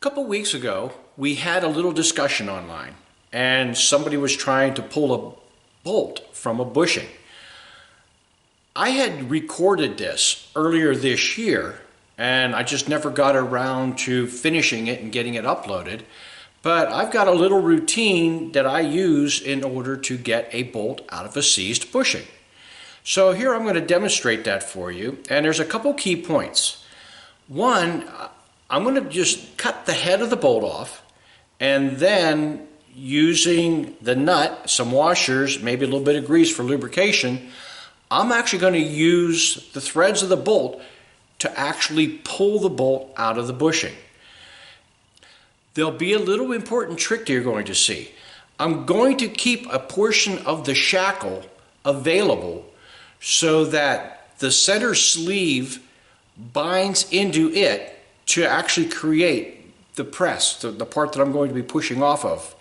couple weeks ago, we had a little discussion online, and somebody was trying to pull a bolt from a bushing. I had recorded this earlier this year, and I just never got around to finishing it and getting it uploaded. But I've got a little routine that I use in order to get a bolt out of a seized bushing. So here I'm going to demonstrate that for you, and there's a couple key points. One, I'm going to just cut the head of the bolt off, and then using the nut, some washers, maybe a little bit of grease for lubrication, I'm actually going to use the threads of the bolt to actually pull the bolt out of the bushing. There'll be a little important trick that you're going to see. I'm going to keep a portion of the shackle available so that the center sleeve binds into it to actually create the press, the part that I'm going to be pushing off of.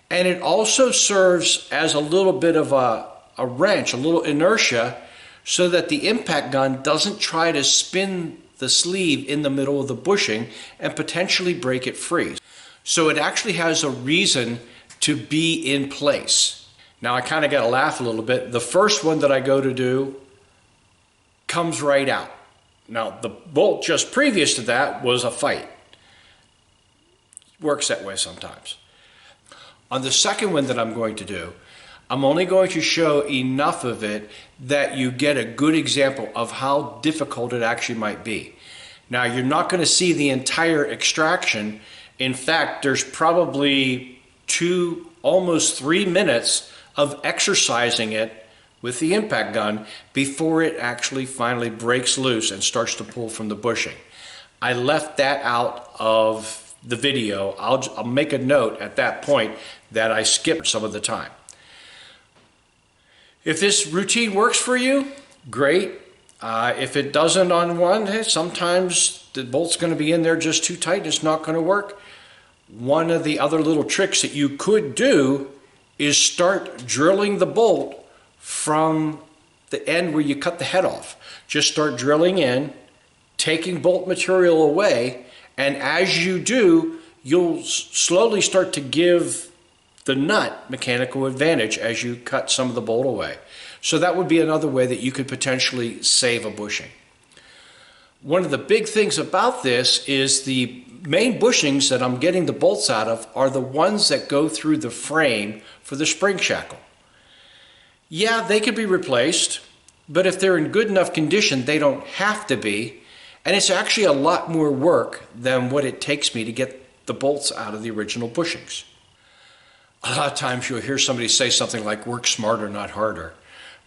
And it also serves as a little bit of a wrench, a little inertia, so that the impact gun doesn't try to spin the sleeve in the middle of the bushing and potentially break it free. So it actually has a reason to be in place. Now I kind of got to laugh a little bit. The first one that I go to do comes right out. Now the bolt just previous to that was a fight. Works that way sometimes. On the second one that I'm going to do, I'm only going to show enough of it that you get a good example of how difficult it actually might be. Now you're not going to see the entire extraction. In fact, there's probably almost 3 minutes of exercising it with the impact gun before it actually finally breaks loose and starts to pull from the bushing. I left that out of the video. I'll make a note at that point that I skipped some of the time. If this routine works for you, great. If it doesn't on one, hey, sometimes the bolt's going to be in there just too tight and it's not going to work. One of the other little tricks that you could do is start drilling the bolt from the end where you cut the head off. Just start drilling in, taking bolt material away, and as you do, you'll slowly start to give the nut mechanical advantage as you cut some of the bolt away. So that would be another way that you could potentially save a bushing. One of the big things about this is the main bushings that I'm getting the bolts out of are the ones that go through the frame for the spring shackle. Yeah, they could be replaced, but if they're in good enough condition, they don't have to be. And it's actually a lot more work than what it takes me to get the bolts out of the original bushings. A lot of times you'll hear somebody say something like, work smarter, not harder,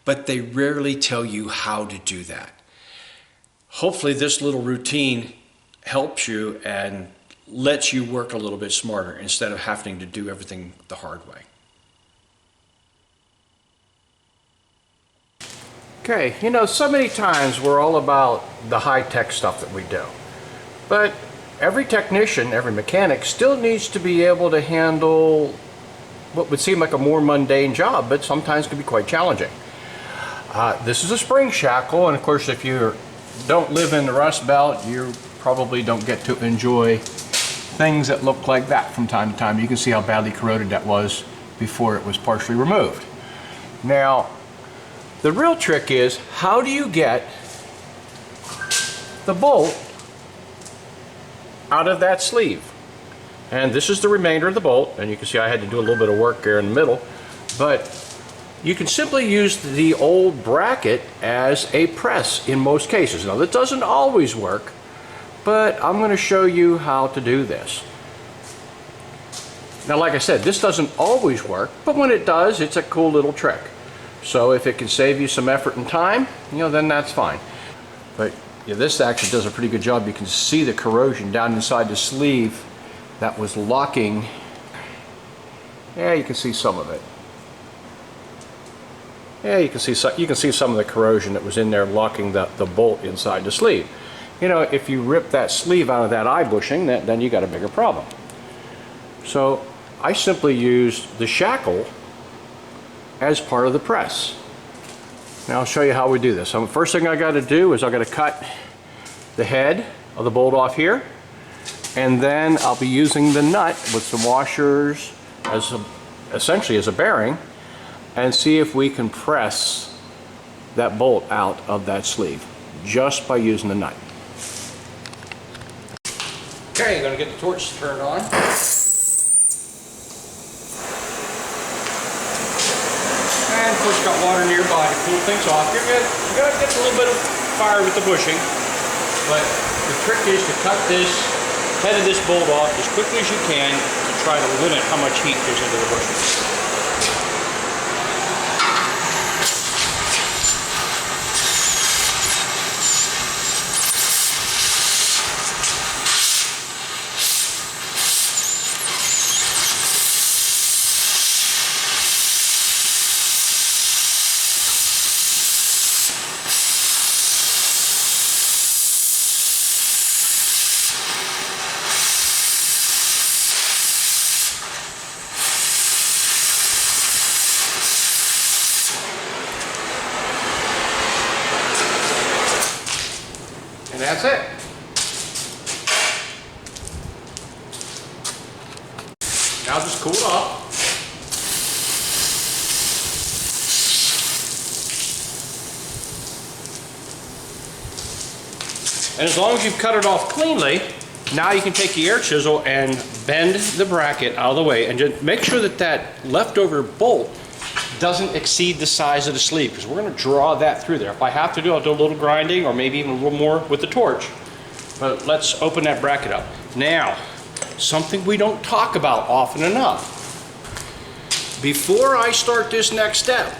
but they rarely tell you how to do that. Hopefully this little routine helps you and lets you work a little bit smarter instead of having to do everything the hard way. Okay, you know, so many times we're all about the high-tech stuff that we do, but every technician, every mechanic still needs to be able to handle what would seem like a more mundane job, but sometimes can be quite challenging. This is a spring shackle, and of course if you don't live in the Rust Belt, you probably don't get to enjoy things that look like that from time to time. You can see how badly corroded that was before it was partially removed. Now, the real trick is, how do you get the bolt out of that sleeve? And this is the remainder of the bolt, and you can see I had to do a little bit of work there in the middle, but you can simply use the old bracket as a press in most cases. Now that doesn't always work, but I'm going to show you how to do this. Now like I said, this doesn't always work, but when it does, it's a cool little trick. So if it can save you some effort and time, you know, then that's fine. But yeah, this actually does a pretty good job. You can see the corrosion down inside the sleeve that was locking. Yeah, you can see some of it. Yeah, you can see some of the corrosion that was in there locking the bolt inside the sleeve. You know, if you rip that sleeve out of that eye bushing, then you got a bigger problem. So I simply used the shackle as part of the press. Now I'll show you how we do this. So the first thing I got to do is I got to cut the head of the bolt off here, and then I'll be using the nut with some washers essentially as a bearing, and see if we can press that bolt out of that sleeve just by using the nut. Okay, going to get the torch turned on. And of course got water nearby to cool things off. You're going to get a little bit of fire with the bushing, but the trick is to cut this head of this bolt off as quickly as you can to try to limit how much heat goes into the bushing. And that's it. Now just cool it off. And as long as you've cut it off cleanly, now you can take the air chisel and bend the bracket out of the way and just make sure that that leftover bolt doesn't exceed the size of the sleeve, because we're going to draw that through there. If I have to do, I'll do a little grinding or maybe even a little more with the torch. But let's open that bracket up. Now, something we don't talk about often enough. Before I start this next step,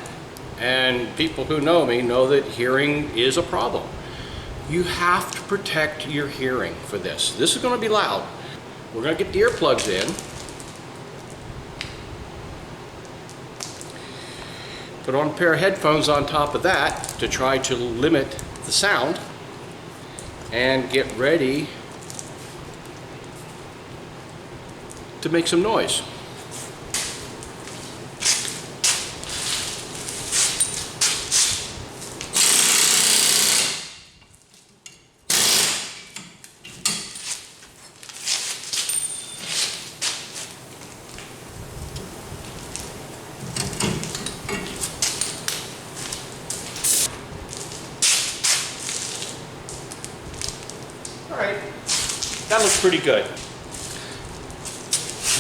and people who know me know that hearing is a problem, you have to protect your hearing for this. This is going to be loud. We're going to get the earplugs in. Put on a pair of headphones on top of that to try to limit the sound, and get ready to make some noise. All right, that looks pretty good.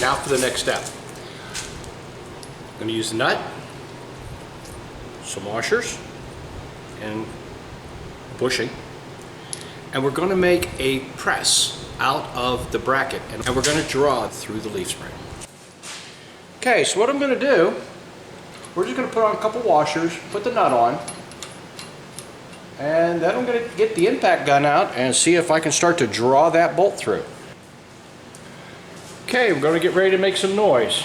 Now for the next step. I'm going to use the nut, some washers, and bushing, and we're going to make a press out of the bracket, and we're going to draw through the leaf spring. Okay, so what I'm going to do, we're just going to put on a couple washers, put the nut on, and then I'm going to get the impact gun out and see if I can start to draw that bolt through. Okay, we're going to get ready to make some noise.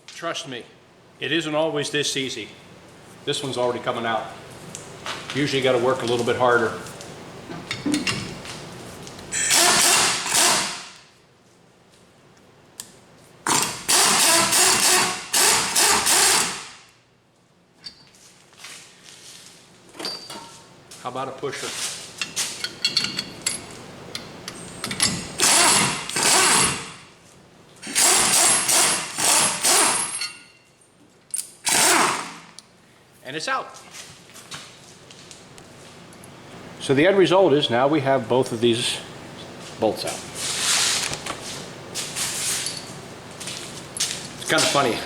Trust me, it isn't always this easy. This one's already coming out. Usually you got to work a little bit harder. How about a pusher? And it's out. So the end result is now we have both of these bolts out. It's kind of funny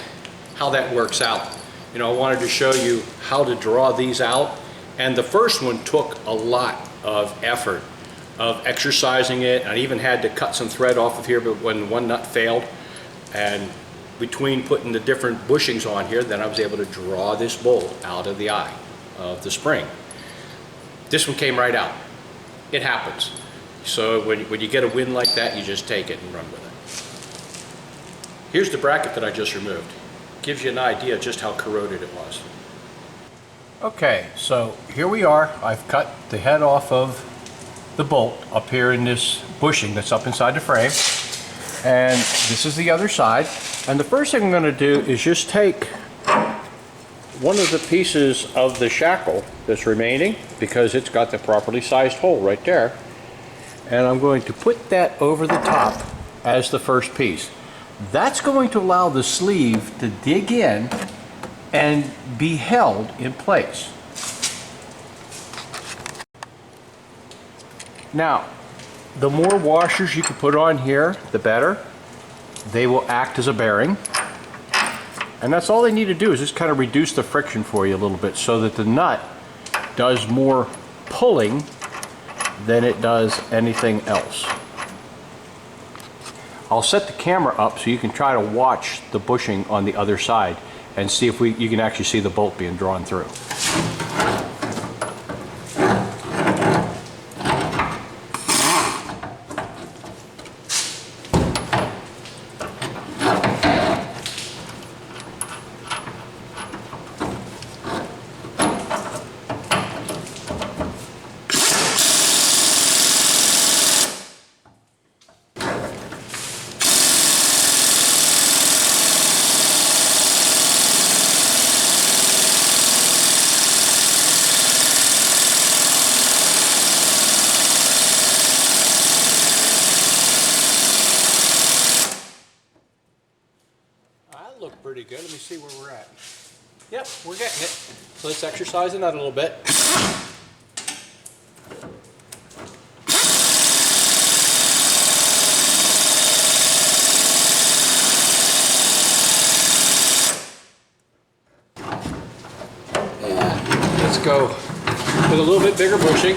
how that works out. You know, I wanted to show you how to draw these out. And the first one took a lot of effort of exercising it. I even had to cut some thread off of here, but when one nut failed, and between putting the different bushings on here, then I was able to draw this bolt out of the eye of the spring. This one came right out. It happens. So when you get a win like that, you just take it and run with it. Here's the bracket that I just removed. Gives you an idea just how corroded it was. Okay, so here we are. I've cut the head off of the bolt up here in this bushing that's up inside the frame. And this is the other side. And the first thing I'm going to do is just take one of the pieces of the shackle that's remaining, because it's got the properly sized hole right there, and I'm going to put that over the top as the first piece. That's going to allow the sleeve to dig in and be held in place. Now, the more washers you can put on here, the better. They will act as a bearing. And that's all they need to do, is just kind of reduce the friction for you a little bit so that the nut does more pulling than it does anything else. I'll set the camera up so you can try to watch the bushing on the other side and see if you can actually see the bolt being drawn through. Look pretty good. Let me see where we're at. Yep, we're getting it. So let's exercise the nut a little bit. And let's go with a little bit bigger bushing.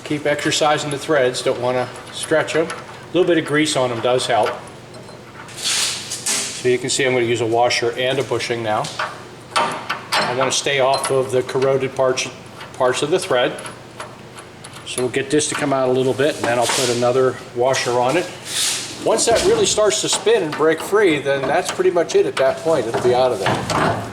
Keep exercising the threads. Don't want to stretch them. A little bit of grease on them does help. So you can see I'm going to use a washer and a bushing now. I want to stay off of the corroded parts of the thread. So we'll get this to come out a little bit, and then I'll put another washer on it. Once that really starts to spin and break free, then that's pretty much it at that point. It'll be out of there.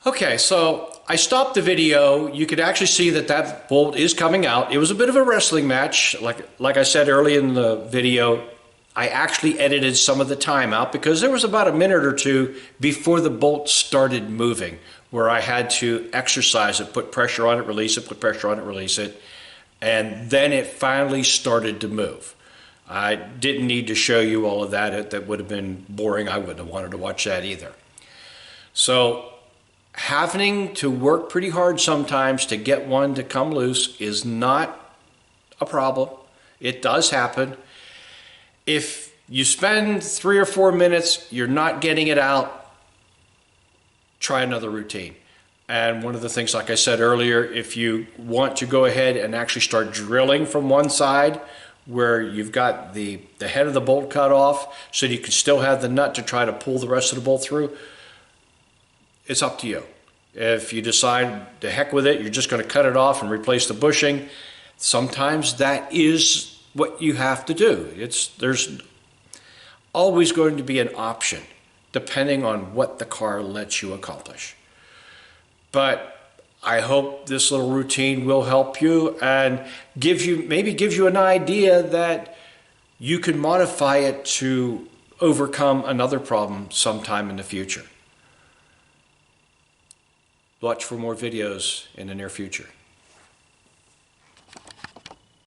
Okay, so I stopped the video. You could actually see that that bolt is coming out. It was a bit of a wrestling match. Like I said early in the video, I actually edited some of the time out because there was about a minute or two before the bolt started moving where I had to exercise it, put pressure on it, release it, put pressure on it, release it, and then it finally started to move. I didn't need to show you all of that. That would have been boring. I wouldn't have wanted to watch that either. So having to work pretty hard sometimes to get one to come loose is not a problem. It does happen. If you spend 3 or 4 minutes, you're not getting it out, try another routine. And one of the things, like I said earlier, if you want to go ahead and actually start drilling from one side where you've got the head of the bolt cut off so you can still have the nut to try to pull the rest of the bolt through, it's up to you. If you decide to heck with it, you're just going to cut it off and replace the bushing, sometimes that is what you have to do. There's always going to be an option depending on what the car lets you accomplish. But I hope this little routine will help you and maybe gives you an idea that you can modify it to overcome another problem sometime in the future. Watch for more videos in the near future.